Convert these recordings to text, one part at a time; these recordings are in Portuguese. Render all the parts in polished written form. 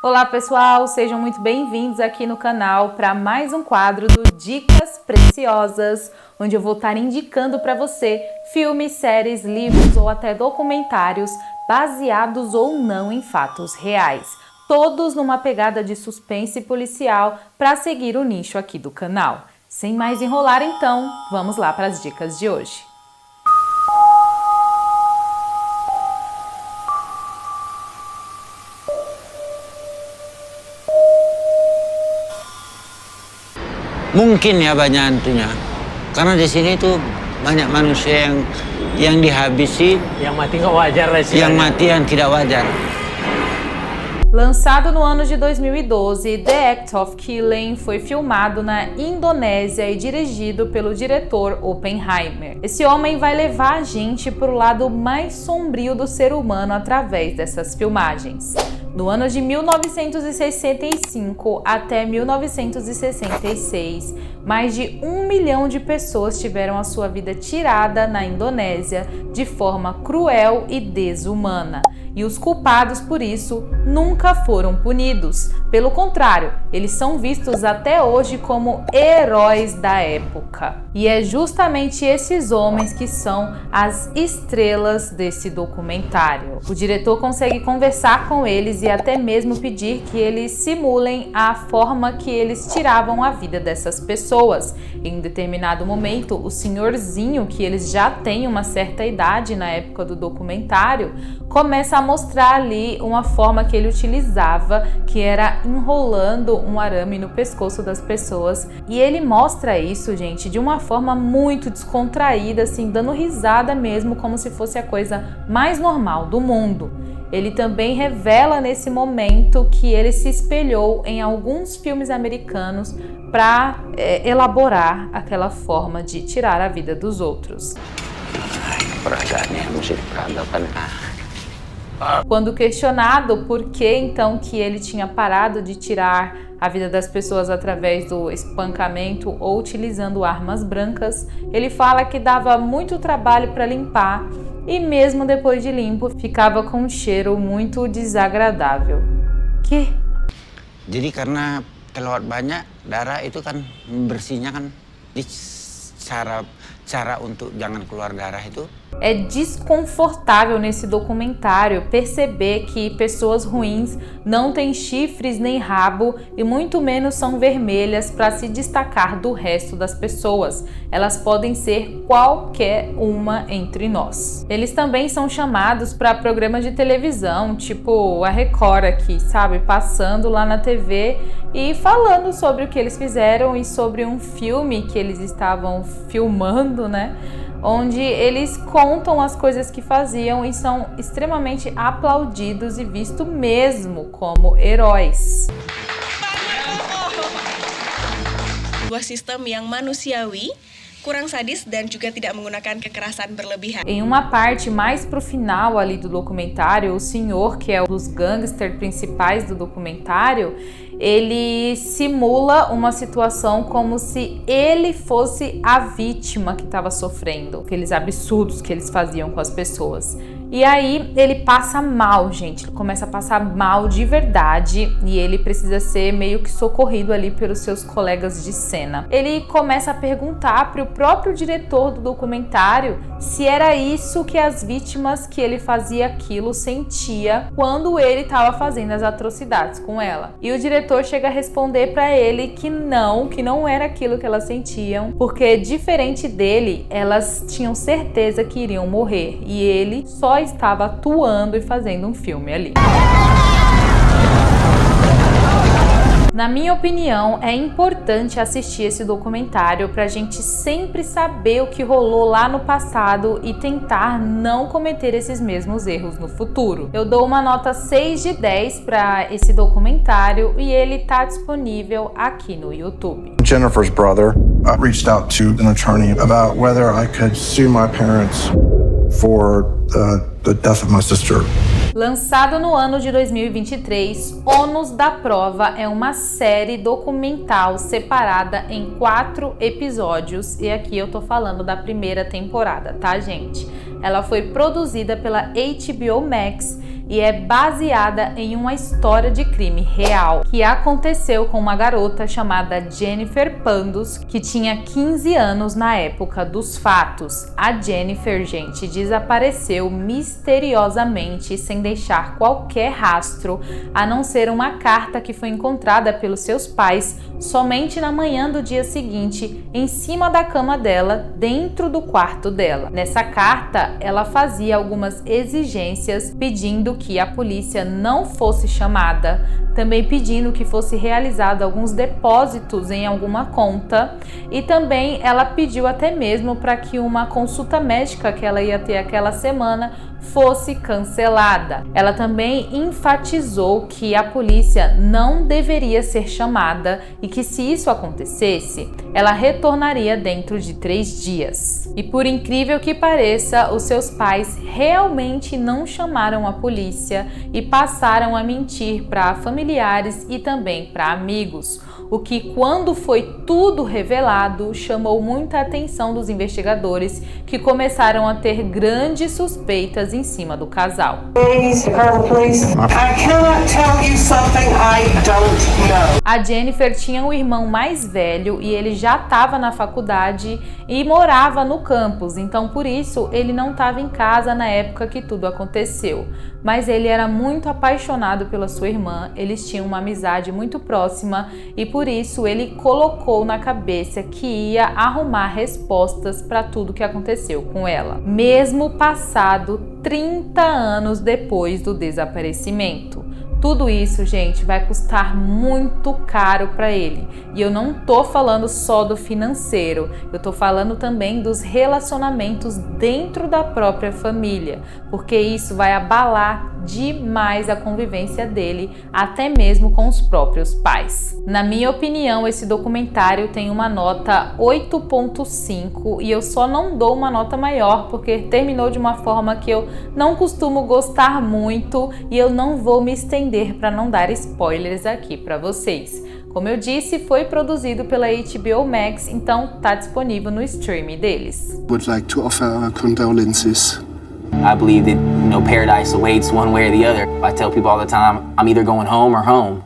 Olá pessoal, sejam muito bem-vindos aqui no canal para mais um quadro do Dicas Preciosas, onde eu vou estar indicando para você filmes, séries, livros ou até documentários baseados ou não em fatos reais, todos numa pegada de suspense policial para seguir o nicho aqui do canal. Sem mais enrolar então, vamos lá para as dicas de hoje. Mungkin ya banyak hantunya, karena di sini tuh banyak manusia yang dihabisi, yang mati nggak wajar lah sih. yang mati yang tidak wajar. Lançado no ano de 2012, The Act of Killing foi filmado na Indonésia e dirigido pelo diretor Oppenheimer. Esse homem vai levar a gente para o lado mais sombrio do ser humano através dessas filmagens. No ano de 1965 até 1966, mais de 1 milhão de pessoas tiveram a sua vida tirada na Indonésia de forma cruel e desumana. E os culpados por isso nunca foram punidos. Pelo contrário, eles são vistos até hoje como heróis da época. E é justamente esses homens que são as estrelas desse documentário. O diretor consegue conversar com eles e até mesmo pedir que eles simulem a forma que eles tiravam a vida dessas pessoas. Em um determinado momento, o senhorzinho, que eles já têm uma certa idade na época do documentário, começa a mostrar ali uma forma que ele utilizava, que era enrolando um arame no pescoço das pessoas. E ele mostra isso, gente, de uma forma muito descontraída, assim, dando risada mesmo, como se fosse a coisa mais normal do mundo. Ele também revela nesse momento que ele se espelhou em alguns filmes americanos para elaborar aquela forma de tirar a vida dos outros. Quando questionado por que então que ele tinha parado de tirar a vida das pessoas através do espancamento ou utilizando armas brancas, ele fala que dava muito trabalho para limpar e mesmo depois de limpo ficava com um cheiro muito desagradável. Que? Jadi karena keluar banyak darah itu kan bersihnya kan di cara untuk jangan keluar darah itu. É desconfortável nesse documentário perceber que pessoas ruins não têm chifres nem rabo e muito menos são vermelhas para se destacar do resto das pessoas. Elas podem ser qualquer uma entre nós. Eles também são chamados para programas de televisão, tipo a Record aqui, sabe? Passando lá na TV e falando sobre o que eles fizeram e sobre um filme que eles estavam filmando, né? Onde eles contam as coisas que faziam e são extremamente aplaudidos e vistos mesmo como heróis. Sebuah sistem yang manusiawi, kurang sadis dan juga tidak menggunakan kekerasan berlebihan. Em uma parte mais pro final ali do documentário, o senhor, que é um dos gangsters principais do documentário, ele simula uma situação como se ele fosse a vítima que estava sofrendo, aqueles absurdos que eles faziam com as pessoas. E aí ele passa mal, gente, ele começa a passar mal de verdade e ele precisa ser meio que socorrido ali pelos seus colegas de cena. Ele começa a perguntar para o próprio diretor do documentário se era isso que as vítimas que ele fazia aquilo sentia quando ele estava fazendo as atrocidades com ela. E o diretor chega a responder para ele que não era aquilo que elas sentiam, porque diferente dele, elas tinham certeza que iriam morrer e ele só estava atuando e fazendo um filme ali. Na minha opinião, é importante assistir esse documentário para a gente sempre saber o que rolou lá no passado e tentar não cometer esses mesmos erros no futuro. Eu dou uma nota 6 de 10 para esse documentário e ele está disponível aqui no YouTube. Jennifer's brother reached out to an attorney about whether I could sue my parents for the death of my sister. Lançado no ano de 2023, Ônus da Prova é uma série documental separada em 4 episódios e aqui eu tô falando da primeira temporada, tá, gente? Ela foi produzida pela HBO Max e é baseada em uma história de crime real que aconteceu com uma garota chamada Jennifer Pandus, que tinha 15 anos na época dos fatos. A Jennifer, gente, desapareceu misteriosamente sem deixar qualquer rastro, a não ser uma carta que foi encontrada pelos seus pais somente na manhã do dia seguinte, em cima da cama dela, dentro do quarto dela. Nessa carta, ela fazia algumas exigências pedindo que a polícia não fosse chamada, também pedindo que fosse realizado alguns depósitos em alguma conta, e também ela pediu até mesmo para que uma consulta médica que ela ia ter aquela semana fosse cancelada. Ela também enfatizou que a polícia não deveria ser chamada e que, se isso acontecesse, ela retornaria dentro de 3 dias. E por incrível que pareça, os seus pais realmente não chamaram a polícia e passaram a mentir para familiares e também para amigos, o que, quando foi tudo revelado, chamou muita atenção dos investigadores, que começaram a ter grandes suspeitas em cima do casal. A Jennifer tinha um irmão mais velho e ele já estava na faculdade e morava no campus, então por isso ele não estava em casa na época que tudo aconteceu. Mas ele era muito apaixonado pela sua irmã, eles tinham uma amizade muito próxima e por isso ele colocou na cabeça que ia arrumar respostas para tudo que aconteceu com ela, mesmo passado 30 anos depois do desaparecimento. Tudo isso, gente, vai custar muito caro para ele. E eu não tô falando só do financeiro, eu tô falando também dos relacionamentos dentro da própria família, porque isso vai abalar demais a convivência dele, até mesmo com os próprios pais. Na minha opinião, esse documentário tem uma nota 8.5 e eu só não dou uma nota maior porque terminou de uma forma que eu não costumo gostar muito e eu não vou me estender para não dar spoilers aqui para vocês. Como eu disse, foi produzido pela HBO Max, então tá disponível no streaming deles. Would like to offer our condolences. I believe that, paradise awaits one way or the other. I tell people all the time, I'm either going home or home.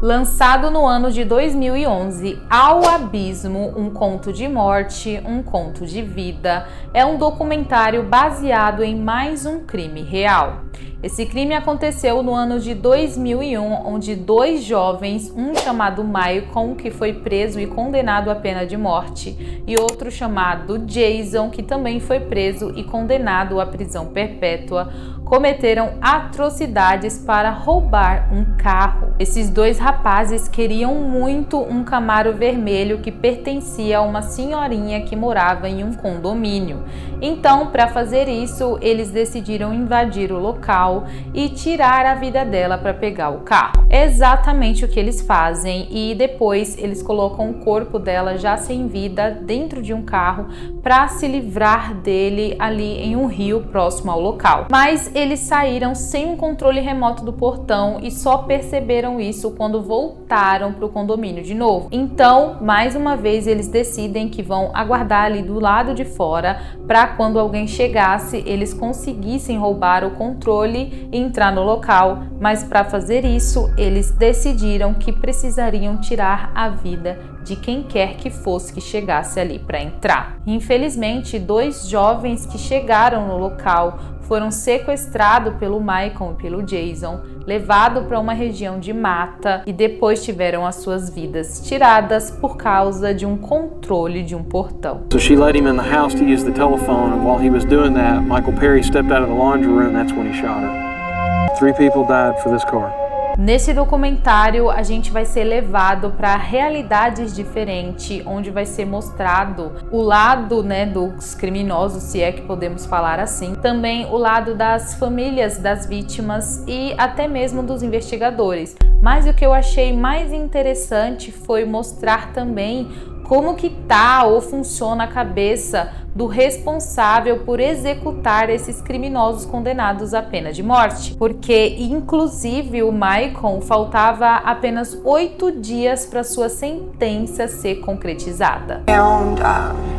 Lançado no ano de 2011, Ao Abismo, um conto de morte, um conto de vida, é um documentário baseado em mais um crime real. Esse crime aconteceu no ano de 2001, onde 2 jovens, um chamado Michael, que foi preso e condenado à pena de morte, e outro chamado Jason, que também foi preso e condenado à prisão perpétua, cometeram atrocidades para roubar um carro. Esses 2 rapazes queriam muito um Camaro vermelho que pertencia a uma senhorinha que morava em um condomínio. Então, para fazer isso, eles decidiram invadir o local e tirar a vida dela para pegar o carro. É exatamente o que eles fazem e depois eles colocam o corpo dela já sem vida dentro de um carro para se livrar dele ali em um rio próximo ao local. Mas eles saíram sem um controle remoto do portão e só perceberam isso quando voltaram para o condomínio de novo. Então, mais uma vez, eles decidem que vão aguardar ali do lado de fora para quando alguém chegasse, eles conseguissem roubar o controle e entrar no local. Mas para fazer isso, eles decidiram que precisariam tirar a vida de quem quer que fosse que chegasse ali para entrar. Infelizmente, 2 jovens que chegaram no local foram sequestrados pelo Michael e pelo Jason, levados para uma região de mata e depois tiveram as suas vidas tiradas por causa de um controle de um portão. So she let him in the house to use the telephone, and while he was doing that, Michael Perry stepped out of the laundry room. That's when he shot her. 3 people died for this car. Nesse documentário, a gente vai ser levado para realidades diferentes, onde vai ser mostrado o lado, dos criminosos, se é que podemos falar assim, também o lado das famílias das vítimas e até mesmo dos investigadores. Mas o que eu achei mais interessante foi mostrar também como que tá ou funciona a cabeça do responsável por executar esses criminosos condenados à pena de morte. Porque, inclusive, o Michael faltava apenas 8 dias para sua sentença ser concretizada. Found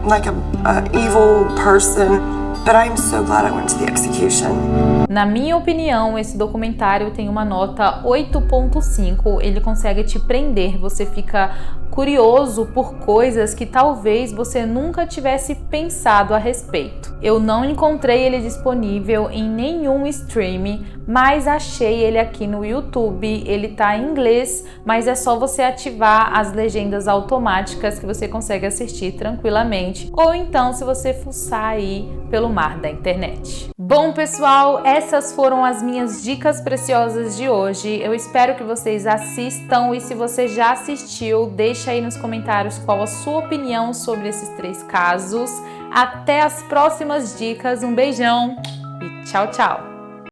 like a evil person, but I'm so glad I went to the execution. Na minha opinião, esse documentário tem uma nota 8.5, ele consegue te prender, você fica curioso por coisas que talvez você nunca tivesse pensado a respeito. Eu não encontrei ele disponível em nenhum streaming, mas achei ele aqui no YouTube. Ele tá em inglês, mas é só você ativar as legendas automáticas que você consegue assistir tranquilamente, ou então se você fuçar aí pelo mar da internet. Bom, pessoal, essas foram as minhas dicas preciosas de hoje. Eu espero que vocês assistam, e se você já assistiu, deixa aí nos comentários qual a sua opinião sobre esses 3 casos. Até as próximas dicas, um beijão e tchau, tchau!